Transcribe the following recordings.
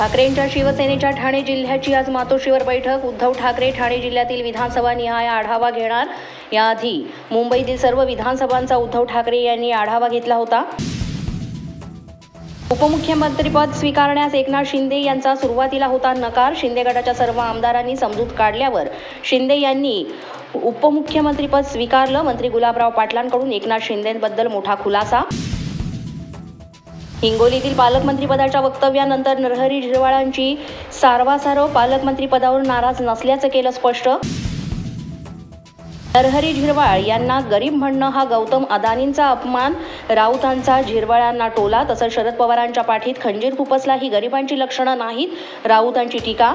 ठाकरेंच्या शिवसेनेच्या ठाणे जिल्ह्याची आज मातोश्रीवर बैठक. उद्धव ठाकरे ठाणे जिल्ह्यातील विधानसभा निहाय आढावा घेणार. याआधी मुंबईतील सर्व विधानसभांचा उद्धव ठाकरे यांनी आढावा घेतला होता. उपमुख्यमंत्रीपद स्वीकारण्यास एकनाथ शिंदे यांचा सुरुवातीला होता नकार. शिंदे गटाच्या सर्व आमदारांनी समजूत काढल्यावर शिंदे यांनी उपमुख्यमंत्रीपद स्वीकारलं. मंत्री गुलाबराव पाटलांकडून एकनाथ शिंदेंबद्दल मोठा खुलासा. हिंगोलीतील पालकमंत्रीपदाच्या वक्तव्यानंतर नरहरी झिरवाळांची सारवासारव. पालकमंत्रीपदावर नाराज नसल्याचं केलं स्पष्ट. नरहरी झिरवाळ यांना गरीब म्हणणं हा गौतम अदानींचा अपमान. राऊतांचा झिरवाळांना टोला. तसंच शरद पवारांच्या पाठीत खंजीर खुपसला ही गरिबांची लक्षणं नाहीत, राऊतांची टीका.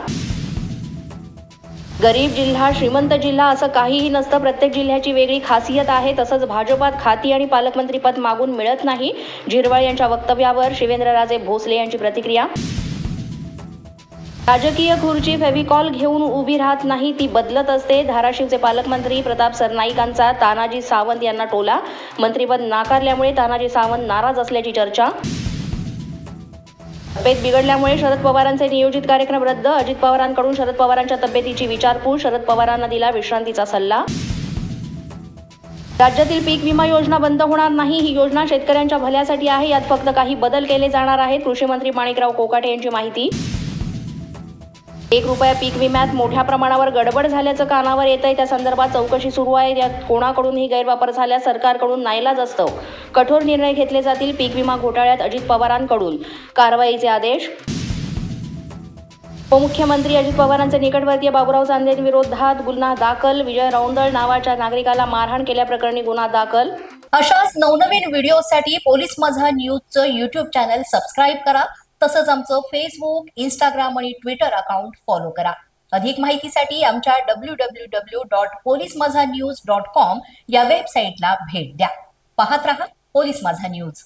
गरीब जिल्हा श्रीमंत जिल्हा असं काहीही नसतं. प्रत्येक जिल्ह्याची वेगळी खासियत आहे. तसंच भाजपात खाती आणि पालकमंत्रीपद मागून मिळत नाही. झिरवाळ यांच्या वक्तव्यावर शिवेंद्रराजे भोसले यांची प्रतिक्रिया. राजकीय खुर्ची फेविकॉल घेऊन उभी राहत नाही, ती बदलत असते. धाराशिवचे पालकमंत्री प्रताप सरनाईकांचा तानाजी सावंत यांना टोला. मंत्रीपद नाकारल्यामुळे तानाजी सावंत नाराज असल्याची चर्चा. तब्येत बिघडल्यामुळे शरद पवारांचे नियोजित कार्यक्रम रद्द. अजित पवारांकडून शरद पवारांच्या तब्येतीची विचारपूस. शरद पवारांना दिला विश्रांतीचा सल्ला. राज्यातील पीक विमा योजना बंद होणार नाही. ही योजना शेतकऱ्यांच्या भल्यासाठी आहे. यात फक्त काही बदल केले जाणार आहेत. कृषी मंत्री माणिकराव कोकाटे यांची माहिती. ₹1 पीक विम्यात मोठ्या प्रमाणावर गडबड झाल्याचं कानावर येतंय. त्या संदर्भात चौकशी सुरू आहे. यात कोणाकडूनही गैरवापर झाल्यास सरकारकडून नाईलाज असतो. कठोर निर्णय घेतले जातील. पीक विमा घोटाळ्यात अजित पवारांकडून कारवाईचे आदेश. उपमुख्यमंत्री अजित पवारांचे निकटवर्तीय बाबूराव चांदेंविरोधात गुन्हा दाखल. विजय रौंदळ नावाच्या नागरिकाला मारहाण केल्याप्रकरणी गुन्हा दाखल. अशाच नवनवीन व्हिडिओसाठी पोलीस माझा न्यूजचं YouTube चॅनल सबस्क्राईब करा. तसंच आमचं फेसबुक, इंस्टाग्राम आणि ट्विटर अकाउंट फॉलो करा. अधिक माहितीसाठी आमच्या www.polismazhanews.com या वेबसाईटला भेट द्या. पाहत रहा पोलीस माझा न्यूज.